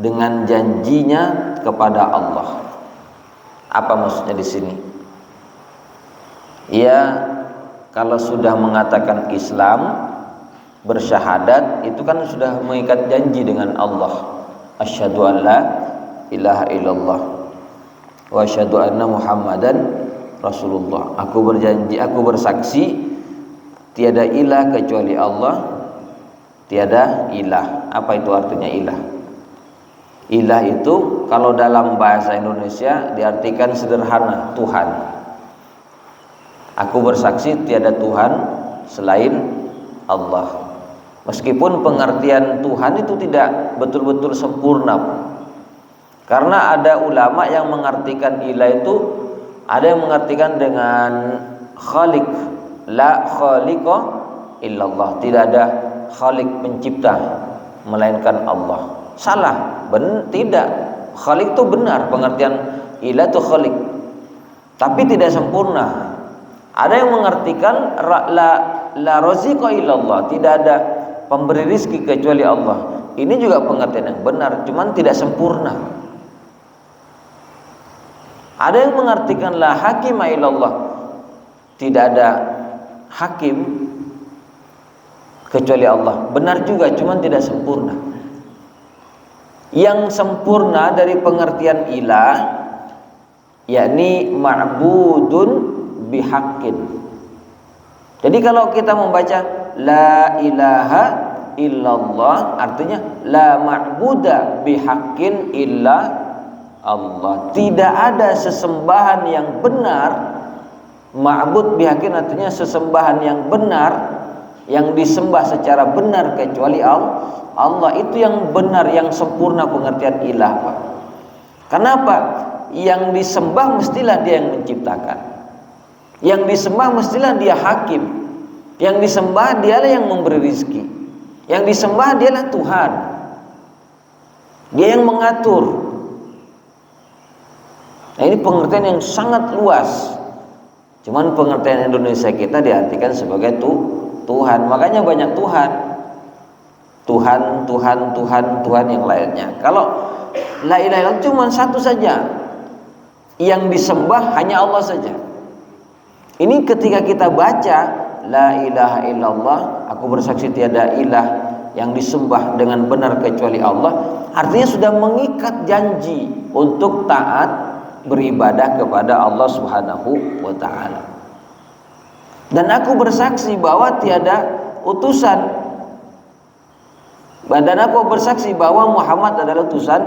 dengan janjinya kepada Allah. Apa maksudnya di sini? Ya, kalau sudah mengatakan Islam, bersyahadat, itu kan sudah mengikat janji dengan Allah. Asyhadu an la ilaha illallah wa asyhadu anna Muhammadan Rasulullah. Aku berjanji, aku bersaksi tiada ilah kecuali Allah, tiada ilah. Apa itu artinya ilah? Ilah itu kalau dalam bahasa Indonesia diartikan sederhana, Tuhan. Aku bersaksi tiada Tuhan selain Allah. Meskipun pengertian Tuhan itu tidak betul-betul sempurna, karena ada ulama yang mengartikan ilah itu, ada yang mengartikan dengan khaliq, la khaliqa illallah, tidak ada khaliq pencipta melainkan Allah. Salah, tidak. Khaliq itu benar, pengertian ilah itu khaliq, tapi tidak sempurna. Ada yang mengartikan la raziqa illallah, tidak ada pemberi rizki kecuali Allah. Ini juga pengertian yang benar, cuman tidak sempurna. Ada yang mengartikan la hakima illallah, tidak ada hakim kecuali Allah. Benar juga, cuman tidak sempurna. Yang sempurna dari pengertian ilah yakni ma'budun bihaqqin. Jadi kalau kita membaca la ilaha illallah, artinya la ma'buda bihaqqin illa Allah. Tidak ada sesembahan yang benar. Ma'bud bihaqqin artinya sesembahan yang benar, yang disembah secara benar kecuali Allah. Allah itu yang benar, yang sempurna pengertian ilah, Pak. Kenapa? Yang disembah mestilah dia yang menciptakan. Yang disembah mestilah dia hakim. Yang disembah dialah yang memberi rizki. Yang disembah dialah Tuhan. Dia yang mengatur. Nah, ini pengertian yang sangat luas. Cuman pengertian Indonesia kita diartikan sebagai Tuhan. Makanya banyak Tuhan. Tuhan yang lainnya. Kalau la ilaha illallah cuma satu saja, yang disembah hanya Allah saja. Ini ketika kita baca la ilaha illallah, aku bersaksi tiada ilah yang disembah dengan benar kecuali Allah, artinya sudah mengikat janji untuk taat beribadah kepada Allah Subhanahu wa taala. Dan aku bersaksi bahwa tiada utusan, dan aku bersaksi bahwa Muhammad adalah utusan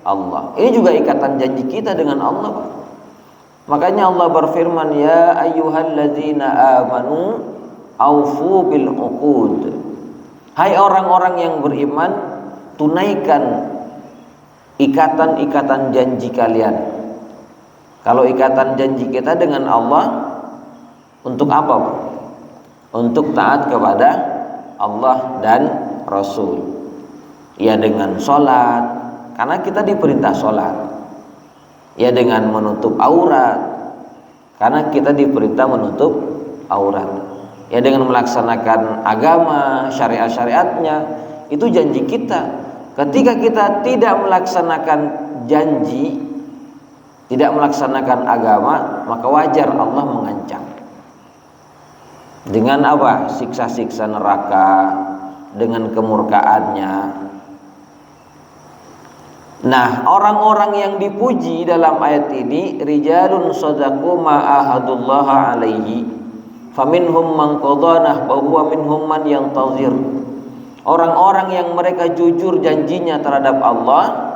Allah. Ini juga ikatan janji kita dengan Allah, Pak. Makanya Allah berfirman, ya ayyuhalladzina amanu aufu bil uqud. Hai orang-orang yang beriman, tunaikan ikatan-ikatan janji kalian. Kalau ikatan janji kita dengan Allah untuk apa, Pak? Untuk taat kepada Allah dan Rasul. Ya dengan sholat, karena kita diperintah sholat. Ya dengan menutup aurat, karena kita diperintah menutup aurat. Ya dengan melaksanakan agama, syariat-syariatnya, itu janji kita. Ketika kita tidak melaksanakan janji, tidak melaksanakan agama, maka wajar Allah mengancam. Dengan apa? Siksa-siksa neraka, dengan kemurkaannya. Nah, orang-orang yang dipuji dalam ayat ini, rijalun shadaqu ma ahadullah alaihi faminhum man qadha nahbahu wa minhum man yantazir. Orang-orang yang mereka jujur janjinya terhadap Allah,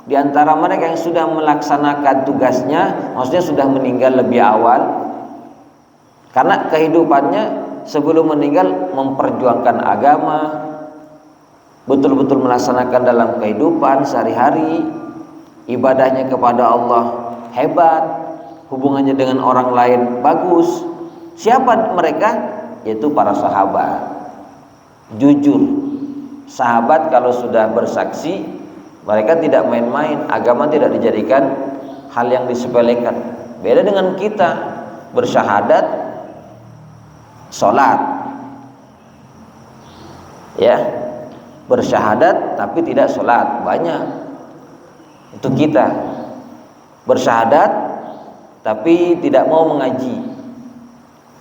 di antara mereka yang sudah melaksanakan tugasnya, maksudnya sudah meninggal lebih awal, karena kehidupannya sebelum meninggal memperjuangkan agama, betul-betul melaksanakan dalam kehidupan sehari-hari, ibadahnya kepada Allah hebat, hubungannya dengan orang lain bagus. Siapa mereka? Yaitu para sahabat. Jujur. Sahabat kalau sudah bersaksi, mereka tidak main-main. Agama tidak dijadikan hal yang disepelekan. Beda dengan kita bersyahadat, sholat, ya, bersyahadat tapi tidak sholat. Banyak Itu kita bersyahadat tapi tidak mau mengaji,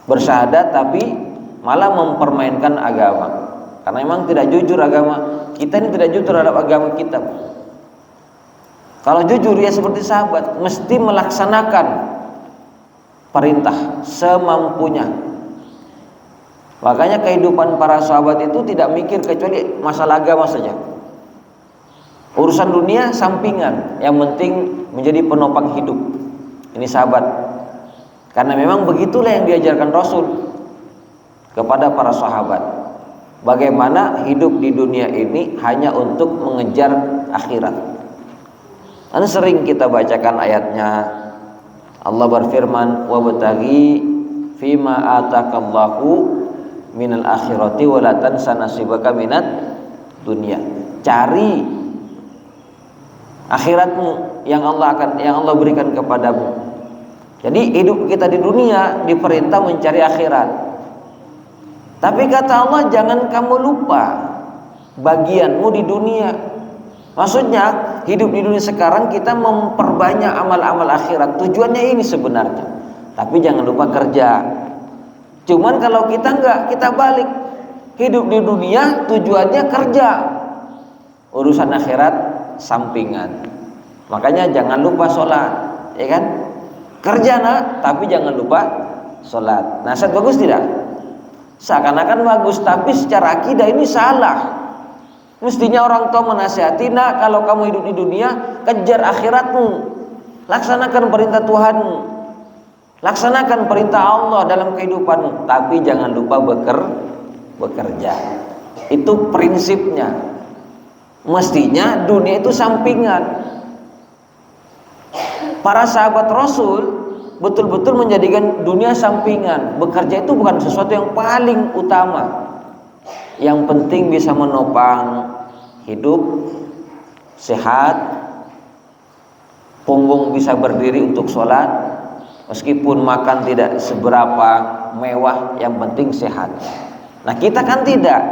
bersyahadat tapi malah mempermainkan agama, karena memang tidak jujur agama kita ini, tidak jujur terhadap agama kita. Kalau jujur ya seperti sahabat, mesti melaksanakan perintah semampunya. Makanya kehidupan para sahabat itu tidak mikir kecuali masalah agama saja. Urusan dunia sampingan, yang penting menjadi penopang hidup. Ini sahabat. Karena memang begitulah yang diajarkan Rasul kepada para sahabat. Bagaimana hidup di dunia ini hanya untuk mengejar akhirat. Dan sering kita bacakan ayatnya. Allah berfirman, "Wabtaghi fima atakallahu minal akhirati wa la tansa nasibaka minad dunya." Cari akhiratmu yang Allah berikan kepadamu. Jadi hidup kita di dunia diperintah mencari akhirat. Tapi kata Allah, jangan kamu lupa bagianmu di dunia. Maksudnya hidup di dunia sekarang kita memperbanyak amal-amal akhirat. Tujuannya ini sebenarnya. Tapi jangan lupa kerja. Cuman kalau kita enggak, kita balik. Hidup di dunia tujuannya kerja. Urusan akhirat sampingan. Makanya jangan lupa sholat, ya kan? Kerja nak, tapi jangan lupa sholat. Nasihat bagus tidak? Seakan-akan bagus, tapi secara akidah ini salah. Mestinya orang tua menasihati, nak, kalau kamu hidup di dunia, kejar akhiratmu, laksanakan perintah Tuhanmu, laksanakan perintah Allah dalam kehidupanmu, tapi jangan lupa bekerja. Itu prinsipnya. Mestinya dunia itu sampingan. Para sahabat Rasul betul-betul menjadikan dunia sampingan. Bekerja itu bukan sesuatu yang paling utama. Yang penting bisa menopang hidup, sehat, punggung bisa berdiri untuk sholat, meskipun makan tidak seberapa mewah, yang penting sehat. Nah kita kan tidak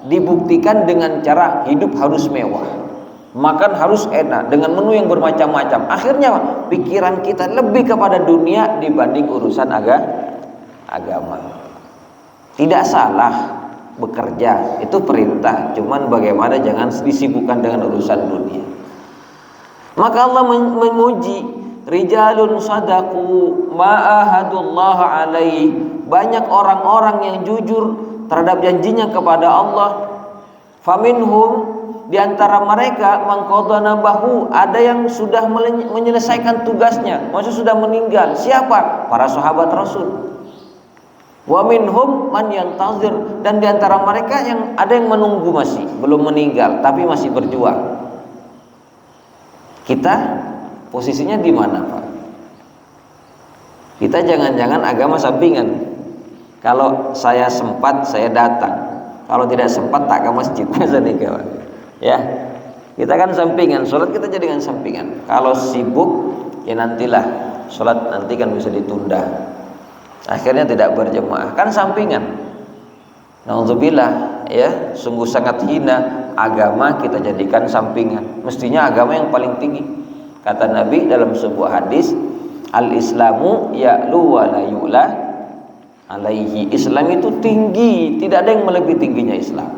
dibuktikan dengan cara hidup harus mewah, makan harus enak dengan menu yang bermacam-macam. Akhirnya pikiran kita lebih kepada dunia dibanding urusan agama. Tidak salah bekerja, itu perintah, cuman bagaimana jangan disibukkan dengan urusan dunia. Maka Allah memuji rijalun sadaqu ma'ahadullah alaih, banyak orang-orang yang jujur terhadap janjinya kepada Allah. Faminhum, di antara mereka mangqadana bahu, ada yang sudah menyelesaikan tugasnya, maksudnya sudah meninggal. Siapa? Para sahabat Rasul. Wa minhum man yantazir, dan di antara mereka yang ada yang menunggu, masih belum meninggal tapi masih berjuang. Kita posisinya di mana, Pak? Kita jangan-jangan agama sampingan. Kalau saya sempat saya datang, kalau tidak sempat tak ke masjid, kawan. Ya, kita kan sampingan, sholat kita jadikan sampingan. Kalau sibuk ya nantilah, sholat nanti kan bisa ditunda. Akhirnya tidak berjemaah, kan sampingan. Nauzubillah, ya, sungguh sangat hina agama kita jadikan sampingan. Mestinya agama yang paling tinggi. Kata Nabi dalam sebuah hadis, al-Islamu ya'lu wa la yu'la alaihi. Islam itu tinggi, tidak ada yang melebihi tingginya Islam.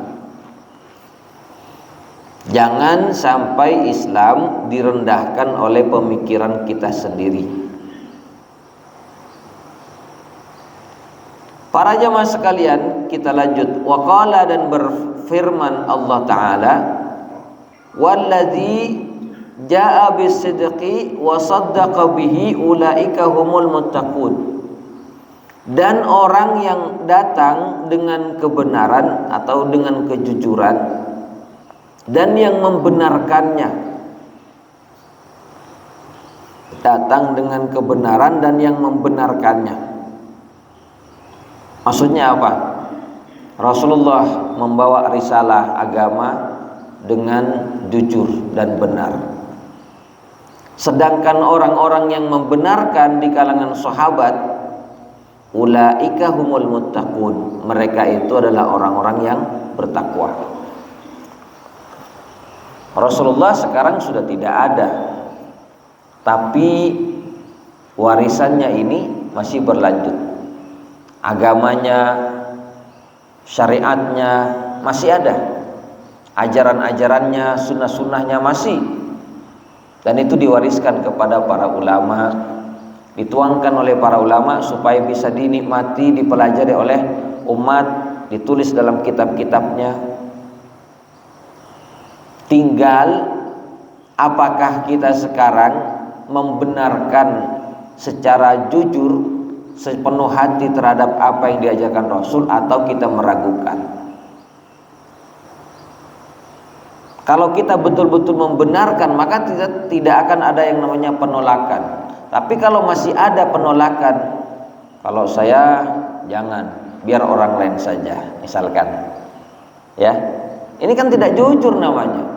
Jangan sampai Islam direndahkan oleh pemikiran kita sendiri. Para jamaah sekalian, kita lanjut. Waqala, dan berfirman Allah Ta'ala, walladzi jaa bisidqi wa saddaqa bihi ulaika humul muttaqun. Dan orang yang datang dengan kebenaran atau dengan kejujuran dan yang membenarkannya, datang dengan kebenaran dan yang membenarkannya. Maksudnya apa? Rasulullah membawa risalah agama dengan jujur dan benar. Sedangkan orang-orang yang membenarkan di kalangan sahabat, ulaika humul muttaqun, mereka itu adalah orang-orang yang bertakwa. Rasulullah sekarang sudah tidak ada, Tapi warisannya ini masih berlanjut. Agamanya, syariatnya masih ada. Ajaran-ajarannya, sunnah-sunnahnya masih. Dan itu diwariskan kepada para ulama, dituangkan oleh para ulama supaya bisa dinikmati, dipelajari oleh umat, ditulis dalam kitab-kitabnya. Tinggal apakah kita sekarang membenarkan secara jujur, sepenuh hati terhadap apa yang diajarkan Rasul, atau kita meragukan. Kalau kita betul-betul membenarkan, maka tidak akan ada yang namanya penolakan. Tapi kalau masih ada penolakan, kalau saya jangan, biar orang lain saja, misalkan, ya, ini kan tidak jujur namanya.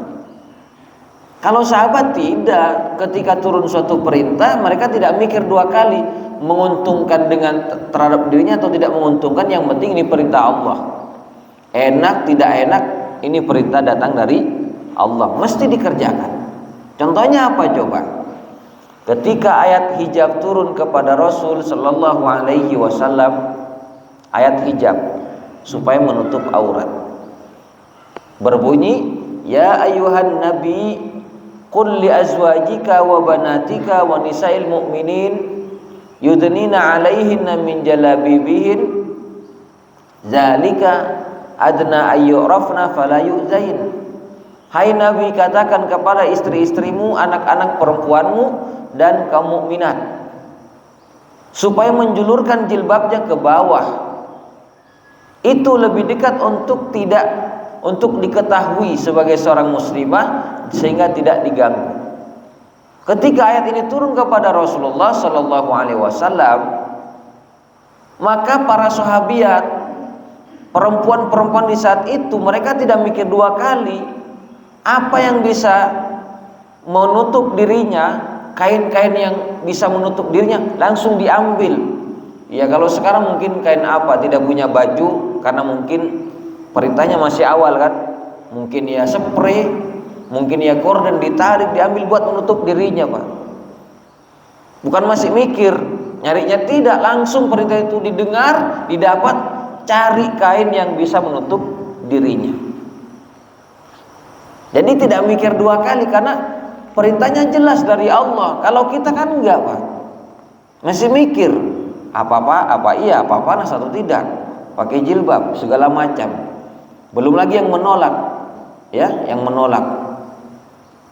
Kalau sahabat tidak, ketika turun suatu perintah, mereka tidak mikir dua kali, menguntungkan dengan terhadap dirinya atau tidak menguntungkan. Yang penting ini perintah Allah, enak tidak enak, ini perintah datang dari Allah, mesti dikerjakan. Contohnya apa coba? Ketika ayat hijab turun kepada Rasul sallallahu alaihi wasallam, ayat hijab supaya menutup aurat, berbunyi, ya ayyuhan nabi qul li azwajika wa banatika wa nisa'il mu'minin yudnina 'alaihinna min jalabibihin zalika adna ayyurafna fala yu'zain. Hai Nabi, katakan kepada istri-istrimu, anak-anak perempuanmu, dan kaum mukminat supaya menjulurkan jilbabnya ke bawah. Itu lebih dekat untuk diketahui sebagai seorang muslimah, sehingga tidak diganggu. Ketika ayat ini turun kepada Rasulullah sallallahu alaihi wasallam, maka para sahabiat, perempuan-perempuan di saat itu, mereka tidak mikir dua kali. Apa yang bisa menutup dirinya, kain-kain yang bisa menutup dirinya, langsung diambil. Ya kalau sekarang mungkin kain apa, tidak punya baju, karena mungkin perintahnya masih awal kan. Mungkin ya spray, mungkin ya korden, ditarik, diambil buat menutup dirinya, Pak. Bukan masih mikir, nyarinya tidak, langsung perintah itu didengar, didapat, cari kain yang bisa menutup dirinya. Jadi tidak mikir dua kali, karena perintahnya jelas dari Allah. Kalau kita kan enggak, Pak. Masih mikir apa iya, apa atau tidak. Pakai jilbab segala macam. Belum lagi yang menolak, ya, yang menolak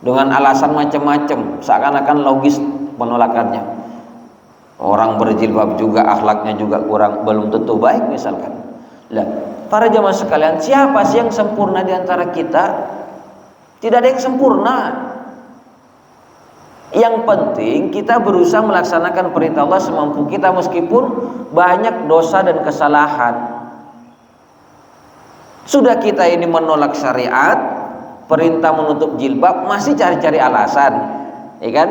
dengan alasan macam-macam, seakan-akan logis penolakannya. Orang berjilbab juga akhlaknya juga kurang, belum tentu baik misalkan. Lah, para jamaah sekalian, siapa sih yang sempurna di antara kita? Tidak ada yang sempurna. Yang penting kita berusaha melaksanakan perintah Allah semampu kita, meskipun banyak dosa dan kesalahan. Sudah kita ini menolak syariat, perintah menutup jilbab, masih cari-cari alasan, ya kan?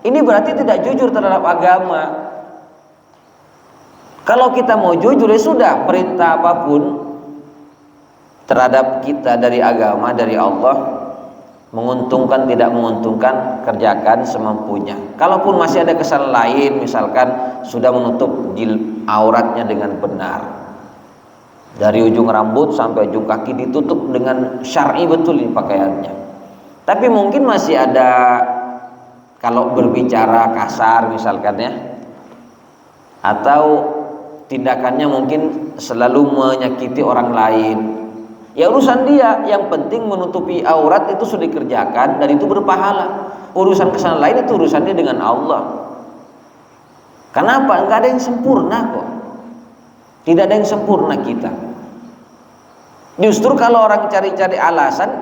Ini berarti tidak jujur terhadap agama. Kalau kita mau jujur, ya sudah, perintah apapun terhadap kita dari agama, dari Allah, menguntungkan tidak menguntungkan, kerjakan semampunya. Kalaupun masih ada kesalahan lain, misalkan sudah menutup auratnya dengan benar, dari ujung rambut sampai ujung kaki ditutup dengan syar'i betul ini pakaiannya, tapi mungkin masih ada, kalau berbicara kasar misalkan ya, atau tindakannya mungkin selalu menyakiti orang lain, ya urusan dia. Yang penting menutupi aurat itu sudah dikerjakan dan itu berpahala. Urusan kesalahan lain itu urusannya dengan Allah. Kenapa? Enggak ada yang sempurna kok. Tidak ada yang sempurna kita. Justru kalau orang cari-cari alasan,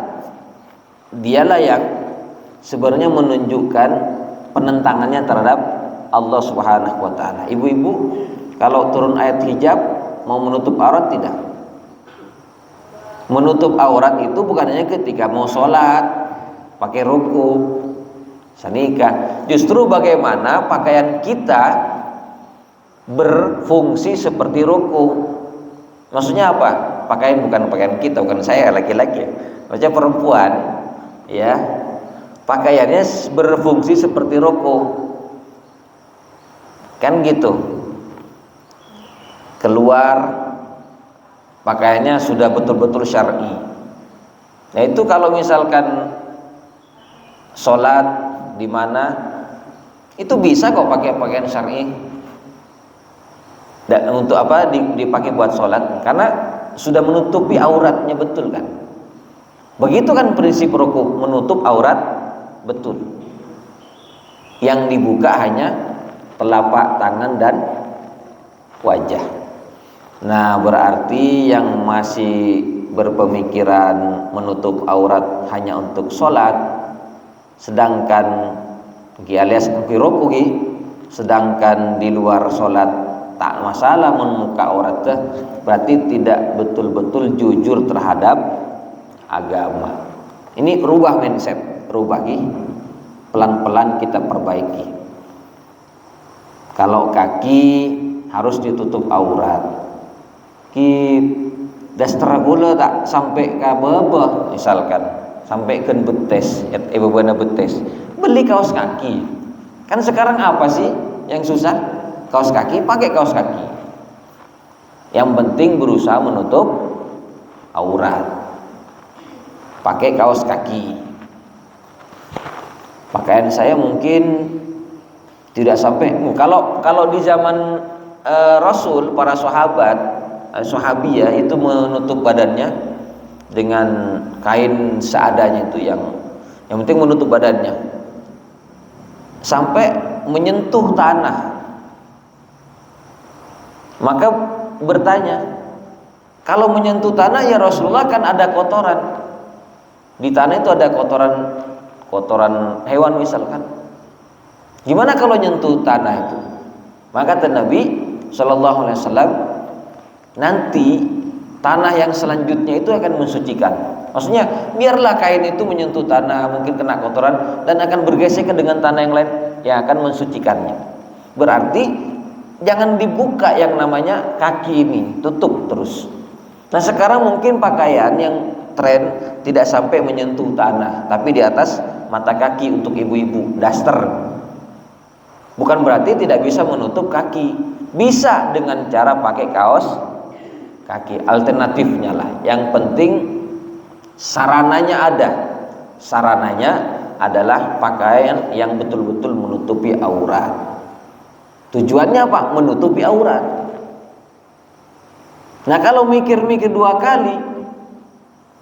dialah yang sebenarnya menunjukkan penentangannya terhadap Allah Subhanahu wa taala. Ibu-ibu, kalau turun ayat hijab mau menutup aurat tidak? Menutup aurat itu bukan hanya ketika mau sholat, pakai ruku, sanika. Justru bagaimana pakaian kita berfungsi seperti ruku. Maksudnya apa? Pakaian bukan pakaian kita, bukan saya laki-laki, maksudnya perempuan, ya. pakaiannya berfungsi seperti rokok, kan gitu. Keluar pakaiannya sudah betul-betul syar'i. Nah itu kalau misalkan sholat di mana itu bisa kok pakai pakaian syar'i. Dan untuk apa dipakai buat sholat? Karena sudah menutupi auratnya, betul kan? Begitu kan prinsip rukuk, menutup aurat betul. Yang dibuka hanya telapak tangan dan wajah. Nah berarti yang masih berpemikiran menutup aurat hanya untuk sholat, sedangkan alias rukuk, sedangkan di luar sholat tak masalah membuka aurat, berarti tidak betul-betul jujur terhadap agama. Ini rubah mindset, rubah pelan-pelan kita perbaiki. Kalau kaki harus ditutup aurat, daster gula tak sampai ke bawah, misalkan sampai ke betes, ibu bana betes, beli kaos kaki. Kan sekarang apa sih yang susah? Kaos kaki, pakai kaos kaki. Yang penting berusaha menutup aurat. Pakai kaos kaki. Pakaian saya mungkin tidak sampai. Kalau di zaman Rasul, para sahabat, sahabiyah itu menutup badannya dengan kain seadanya, itu yang penting menutup badannya sampai menyentuh tanah. Maka bertanya, kalau menyentuh tanah ya Rasulullah, kan ada kotoran di tanah, itu ada kotoran hewan misalkan, gimana kalau nyentuh tanah itu? Maka kata Nabi Shallallahu Alaihi Wasallam, nanti tanah yang selanjutnya itu akan mensucikan. Maksudnya biarlah kain itu menyentuh tanah, mungkin kena kotoran, dan akan bergesekan dengan tanah yang lain yang akan mensucikannya. Berarti jangan dibuka yang namanya kaki ini, tutup terus. Nah sekarang mungkin pakaian yang tren tidak sampai menyentuh tanah, tapi di atas mata kaki untuk ibu-ibu, daster. Bukan berarti tidak bisa menutup kaki, bisa dengan cara pakai kaos kaki, alternatifnya lah. Yang penting sarananya ada. Sarananya adalah pakaian yang betul-betul menutupi aurat. Tujuannya apa? Menutupi aurat. Nah kalau mikir-mikir dua kali,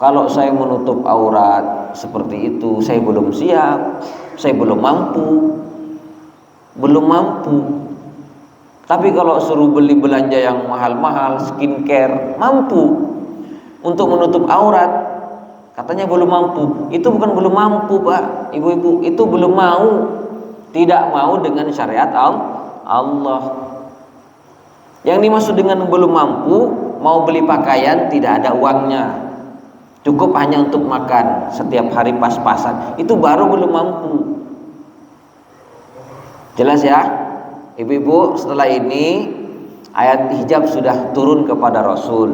kalau saya menutup aurat seperti itu, saya belum siap, saya belum mampu. Tapi kalau suruh beli belanja yang mahal-mahal, skincare, mampu. Untuk menutup aurat, katanya belum mampu. Itu bukan belum mampu, Pak, ibu-ibu, itu belum mau. Tidak mau dengan syariat Allah. Yang dimaksud dengan belum mampu, mau beli pakaian tidak ada uangnya, cukup hanya untuk makan setiap hari pas-pasan, itu baru belum mampu. Jelas ya ibu-ibu? Setelah ini ayat hijab sudah turun kepada Rasul.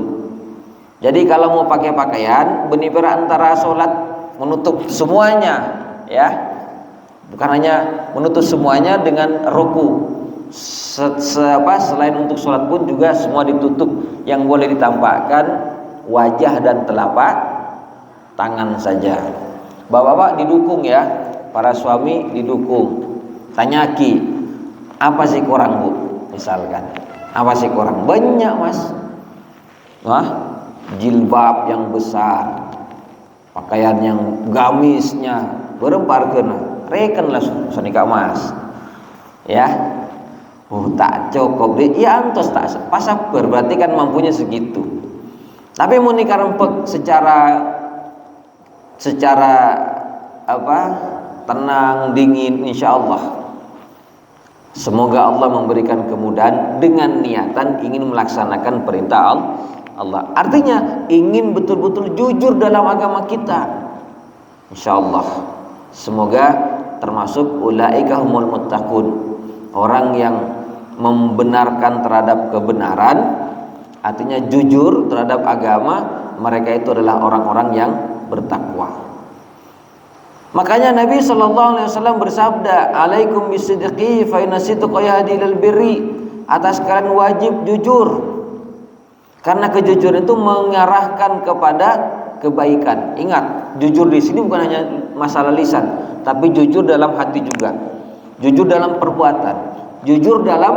Jadi kalau mau pakai pakaian, benar antara sholat menutup semuanya, ya, bukan hanya menutup semuanya dengan ruku. Selain untuk sholat pun juga semua ditutup. Yang boleh ditampakkan wajah dan telapak tangan saja. Bapak-bapak didukung ya, para suami didukung. Tanya Ki, apa sih kurang Bu? Misalkan, apa sih kurang? Banyak Mas. Wah, jilbab yang besar, pakaian yang gamisnya beremparkeun, rekenlah sanika Mas. Ya. Oh tak cukup deh, ya antos tak pasaper, berarti kan mampunya segitu. Tapi mau nikah rempek secara apa, tenang, dingin, insya Allah. Semoga Allah memberikan kemudahan dengan niatan ingin melaksanakan perintah Allah. Artinya ingin betul-betul jujur dalam agama kita. Insya Allah. Semoga termasuk ulaika humul muttaqun, orang yang membenarkan terhadap kebenaran, artinya jujur terhadap agama. Mereka itu adalah orang-orang yang bertakwa. Makanya Nabi SAW bersabda, "Alaikum bisidqi fa inna sidqa yahdi ilal birri." Atas kalian wajib jujur, karena kejujuran itu mengarahkan kepada kebaikan. Ingat, jujur di sini bukan hanya masalah lisan, tapi jujur dalam hati juga, jujur dalam perbuatan, jujur dalam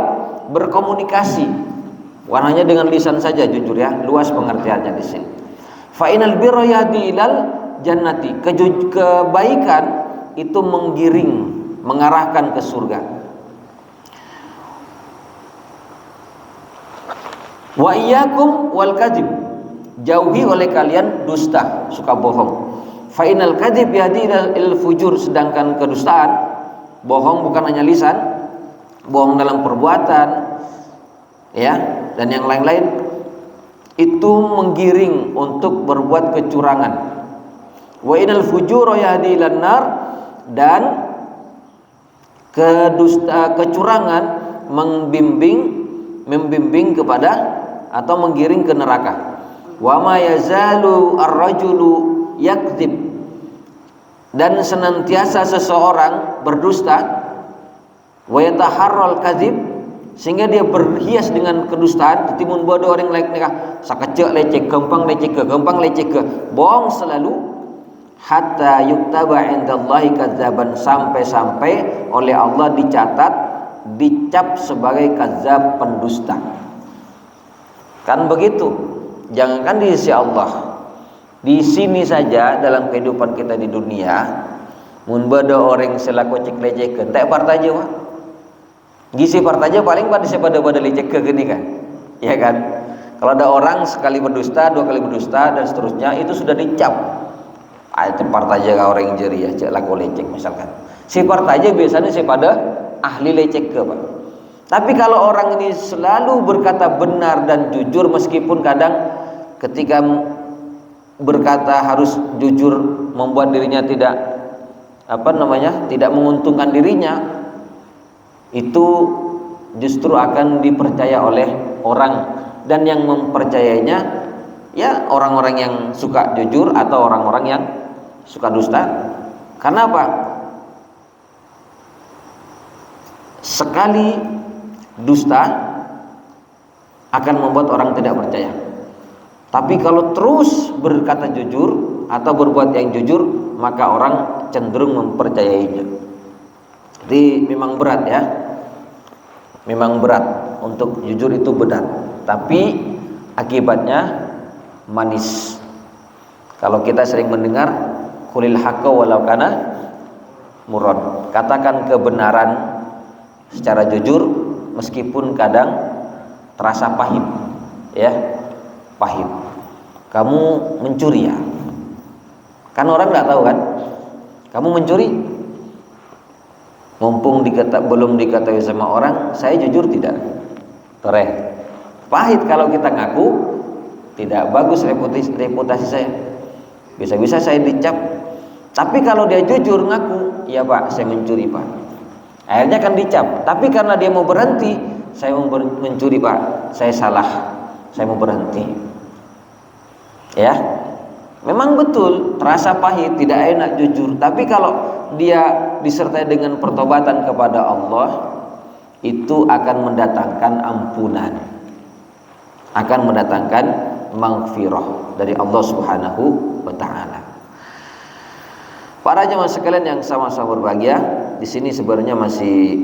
berkomunikasi. Warnanya dengan lisan saja jujur ya, luas pengertiannya di sini. Fa inal birra yahdi ilal jannati. Kebaikan itu menggiring, mengarahkan ke surga. Wa iyyakum wal kadzib. Jauhi oleh kalian dusta, suka bohong. Fa inal kadzib yahdi ilal fujur. Sedangkan kedustaan, bohong bukan hanya lisan, bohong dalam perbuatan, ya, dan yang lain-lain, itu menggiring untuk berbuat kecurangan. Wa inal fujur yahdi ilan nar. Dan kecurangan membimbing kepada atau menggiring ke neraka. Wa ma yazalu ar-rajulu yakdzib. Dan senantiasa seseorang berdusta, wa yataharral kadzib, sehingga dia berhias dengan kedustaan. Timun bodoh orang lain nikah sakecek lecek, gampang lecek ke, bohong selalu. Hatta yuktaba indallahi kadzaban, sampai-sampai oleh Allah dicap sebagai kadzab, pendusta. Kan begitu. Jangankan di sisi Allah, di sini saja dalam kehidupan kita di dunia, mun beda orang selaku cek lecek tak partai aja, gisi partai aja paling pada pada lecek ke gini kan, ya kan? Kalau ada orang sekali berdusta, dua kali berdusta dan seterusnya, itu sudah dicap. Partai aja orang yang jeri ya, cek laku lecek misalkan. Si partai aja biasanya pada ahli lecek ke, Pak. Tapi kalau orang ini selalu berkata benar dan jujur, meskipun kadang ketika berkata harus jujur membuat dirinya tidak tidak menguntungkan dirinya, itu justru akan dipercaya oleh orang, dan yang mempercayainya ya orang-orang yang suka jujur atau orang-orang yang suka dusta. Karena apa? Sekali dusta akan membuat orang tidak percaya. Tapi kalau terus berkata jujur atau berbuat yang jujur, maka orang cenderung mempercayainya. Jadi memang berat ya. Memang berat untuk jujur, itu berat. Tapi akibatnya manis. Kalau kita sering mendengar qulil haqqa walau kana murran. Katakan kebenaran secara jujur meskipun kadang terasa pahit, ya, pahit. Kamu mencuri ya, kan orang nggak tahu kan, kamu mencuri, mumpung belum diketahui sama orang, saya jujur tidak, tereh, pahit kalau kita ngaku, tidak bagus reputasi saya, bisa-bisa saya dicap. Tapi kalau dia jujur ngaku, ya Pak, saya mencuri Pak, akhirnya kan dicap. Tapi karena dia mau berhenti, saya mau mencuri Pak, saya salah, saya mau berhenti. Ya, memang betul terasa pahit, tidak enak jujur. Tapi kalau dia disertai dengan pertobatan kepada Allah, itu akan mendatangkan ampunan, akan mendatangkan maghfirah dari Allah Subhanahu wa taala. Para jemaah sekalian yang sama-sama berbahagia, di sini sebenarnya masih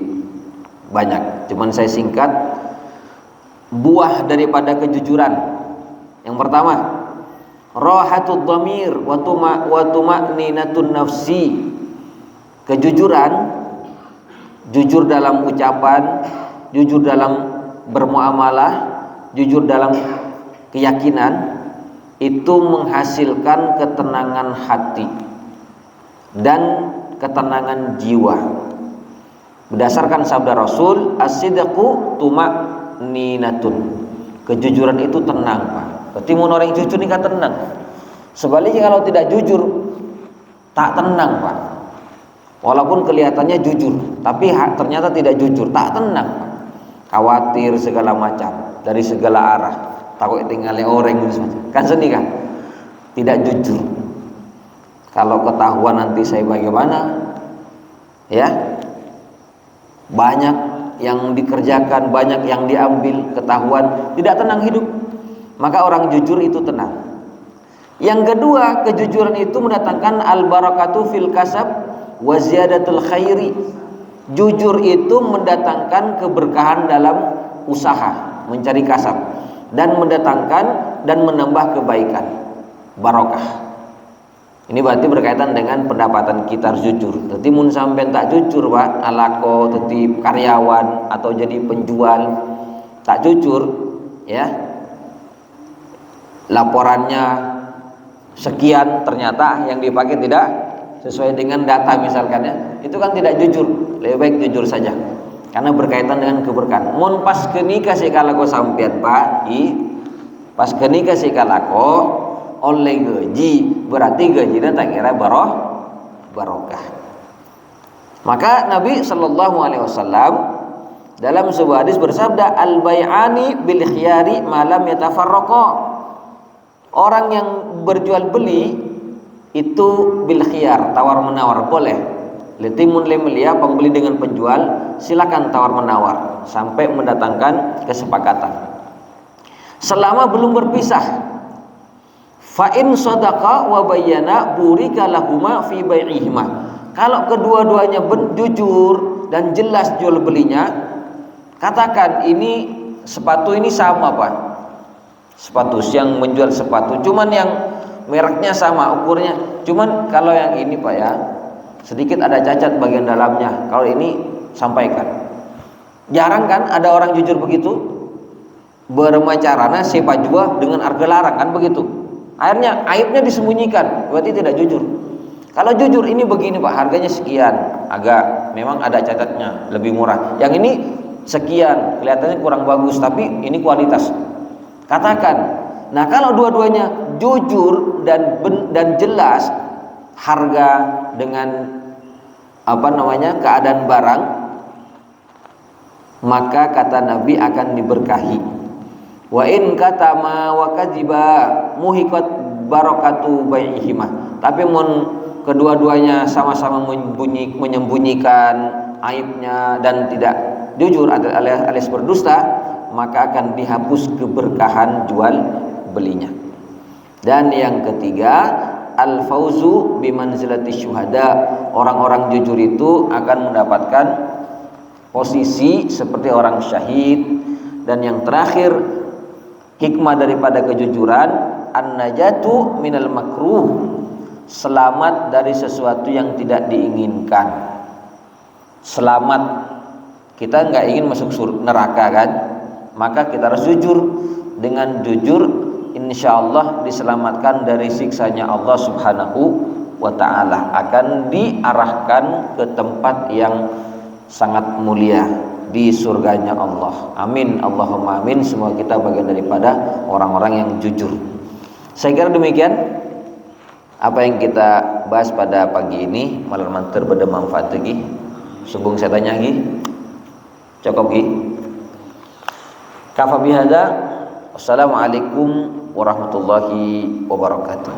banyak, cuman saya singkat. Buah daripada kejujuran. Yang pertama, rahatud dhamir wa tuma'ninatun nafsi. Kejujuran, jujur dalam ucapan, jujur dalam bermuamalah, jujur dalam keyakinan, itu menghasilkan ketenangan hati dan ketenangan jiwa. Berdasarkan sabda Rasul, as-sidqu tuma'ninatun. Kejujuran itu tenang, Pak. Berarti mau orang jujur ini kan tenang. Sebaliknya kalau tidak jujur, tak tenang, Pak. Walaupun kelihatannya jujur, tapi ternyata tidak jujur, tak tenang, Pak. Khawatir segala macam dari segala arah, takut tinggalnya orang gitu. Kan seni kan? Tidak jujur. Kalau ketahuan nanti saya bagaimana? Ya, banyak yang dikerjakan, banyak yang diambil, ketahuan, tidak tenang hidup. Maka orang jujur itu tenang. Yang kedua, kejujuran itu mendatangkan al-barakatu fil kasab wa ziyadatul khairi. Jujur itu mendatangkan keberkahan dalam usaha, mencari kasab, dan mendatangkan dan menambah kebaikan, barokah. Ini berarti berkaitan dengan pendapatan kita harus jujur. Jadi mun sampean tak jujur Pak, alako tetip karyawan atau jadi penjual tak jujur, ya. Laporannya sekian, ternyata yang dipakai tidak sesuai dengan data misalkan ya. Itu kan tidak jujur. Lebih baik jujur saja. Karena berkaitan dengan keberkahan. Mun pas kenika si kalako sampean Pak, pas kenika si kalako oleh gaji, berarti gajinya tak kira barokah. Maka Nabi Shallallahu Alaihi Wasallam dalam sebuah hadis bersabda, al bay'ani bil khiyari malam yatafarraqa. Orang yang berjual beli itu bil khiyar, tawar menawar, boleh. Letimun lemelia, pembeli dengan penjual silakan tawar menawar sampai mendatangkan kesepakatan. Selama belum berpisah. Fa in sadaqa wa bayyana burika lahuma fi bai'ihima. Kalau kedua-duanya jujur dan jelas jual belinya, katakan ini sepatu ini sama Pak. Sepatu yang menjual sepatu, cuman yang mereknya sama, ukurnya. Cuman kalau yang ini Pak ya, sedikit ada cacat bagian dalamnya. Kalau ini sampaikan. Jarang kan ada orang jujur begitu? Bermacarana sepa jua dengan harga larang kan begitu. Akhirnya aibnya disembunyikan, berarti tidak jujur. Kalau jujur ini begini Pak, harganya sekian, agak memang ada catatnya, lebih murah. Yang ini sekian, kelihatannya kurang bagus, tapi ini kualitas. Katakan. Nah kalau dua-duanya jujur dan jelas harga dengan keadaan barang, maka kata Nabi akan diberkahi. Wa in katama wa kadziba muhiqat barakatu bai'ihima. Tapi mun kedua-duanya sama-sama menyembunyikan aibnya dan tidak jujur alias berdusta, maka akan dihapus keberkahan jual belinya. Dan yang ketiga, al fauzu bimanzilati syuhada. Orang-orang jujur itu akan mendapatkan posisi seperti orang syahid. Dan yang terakhir, hikmah daripada kejujuran, an-najatu minal makruh, selamat dari sesuatu yang tidak diinginkan. Selamat, kita nggak ingin masuk neraka kan, maka kita harus jujur. Dengan jujur insyaallah diselamatkan dari siksanya Allah Subhanahu wa ta'ala, akan diarahkan ke tempat yang sangat mulia di surganya Allah. Amin, Allahumma amin. Semoga kita bagian daripada orang-orang yang jujur. Saya kira demikian apa yang kita bahas pada pagi ini. Malam mantur bermanfaat lagi. Sungguh saya tanya lagi. Cukup lagi. Kafa bihada. Wassalamualaikum warahmatullahi wabarakatuh.